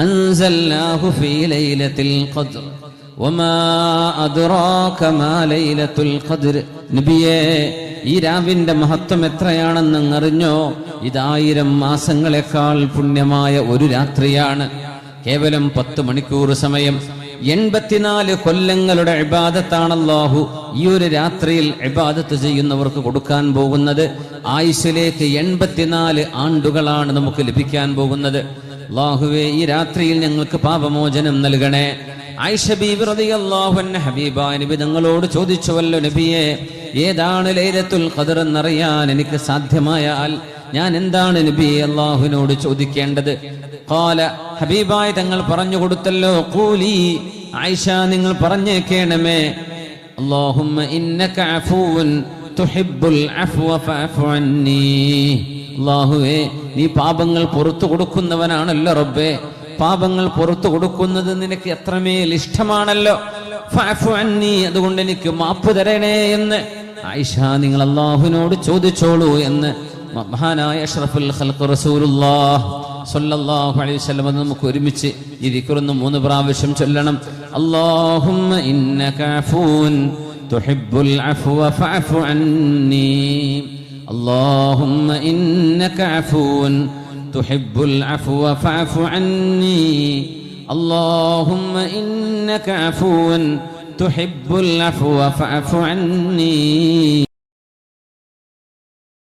അൻസൽനാഹു ഫീ ലൈലത്തിൽ ഖദ്ർ വമാ അദ്റാക മാ ലൈലത്തുൽ ഖദ്ർ. നബിയേ, ഈ രാവിന്റെ മഹത്വം എത്രയാണെന്ന് അറിഞ്ഞോ? ഇത് 1000 മാസങ്ങളെക്കാൾ പുണ്യമായ ഒരു രാത്രിയാണ്. കേവലം 10 മണിക്കൂർ സമയം, 84 കൊല്ലങ്ങളുടെ ഇബാദത്താണ് അല്ലാഹു ഈ ഒരു രാത്രിയിൽ ഇബാദത്ത് ചെയ്യുന്നവർക്ക് കൊടുക്കാൻ പോകുന്നത്. ആയുസ്സിലേക്ക് 84 ആണ്ടുകളാണ് നമുക്ക് ലഭിക്കാൻ പോകുന്നത്. അല്ലാഹുവേ, ഈ രാത്രിയിൽ ഞങ്ങൾക്ക് പാപമോചനം നൽകണേ. ആയിഷ ബീബി റളിയല്ലാഹു അൻഹ ഹബീബായ നബി തങ്ങളോട് ചോദിച്ചുവല്ലോ, നബിയെ, ഏതാണ് ലൈലത്തുൽ ഖദ്ർ എന്നറിയാൻ എനിക്ക് സാധ്യമായാൽ ഞാൻ എന്താണ് നബി അല്ലാഹുവിനോട് ചോദിക്കേണ്ടത്? ഖാല, ഹബീബായ തങ്ങൾ പറഞ്ഞു കൊടുത്തല്ലോ, ഖൂലി, ആയിഷ നിങ്ങൾ പറഞ്ഞേക്കണമേ, അല്ലാഹുമ്മ ഇന്നക അഫൂൻ തുഹിബ്ബുൽ അഫ്വ ഫഅഫു അന്നി. അല്ലാഹുവേ, നീ പാപങ്ങൾ പുറത്തു കൊടുക്കുന്നവനാണല്ലോ റബ്ബേ, പാപങ്ങൾ പുറത്തു കൊടുക്കുന്നത് നിനക്ക് എത്രമേൽ ഇഷ്ടമാണല്ലോ. ഫഅഫു അന്നി, അതുകൊണ്ട് എനിക്ക് മാപ്പ് തരണേ എന്ന് ആയിഷ നിങ്ങൾ അല്ലാഹുവിനോട് ചോദിച്ചോളൂ എന്ന് മഹാനായ അഷ്റഫുൽ ഖൽഖ് റസൂലുള്ളാഹ് സ്വല്ലല്ലാഹു അലൈഹി വസല്ലം നമുക്ക് ഒരുമിച്ച് ഈ ദിക്റൊന്ന് 3 പ്രാവശ്യം ചൊല്ലണം. അല്ലാഹുമ്മ ഇന്നക അഫൂൻ തുഹിബ്ബുൽ അഫ്വ ഫഅഫു അന്നി. അല്ലാഹുമ്മ ഇന്നക അഫൂൻ തുഹിബ്ബുൽ അഫ്വ ഫഅഫു അന്നി. അല്ലാഹുമ്മ ഇന്നക അഫൂൻ തുഹിബ്ബുൽ അഫ്വ ഫഅഫു അന്നി.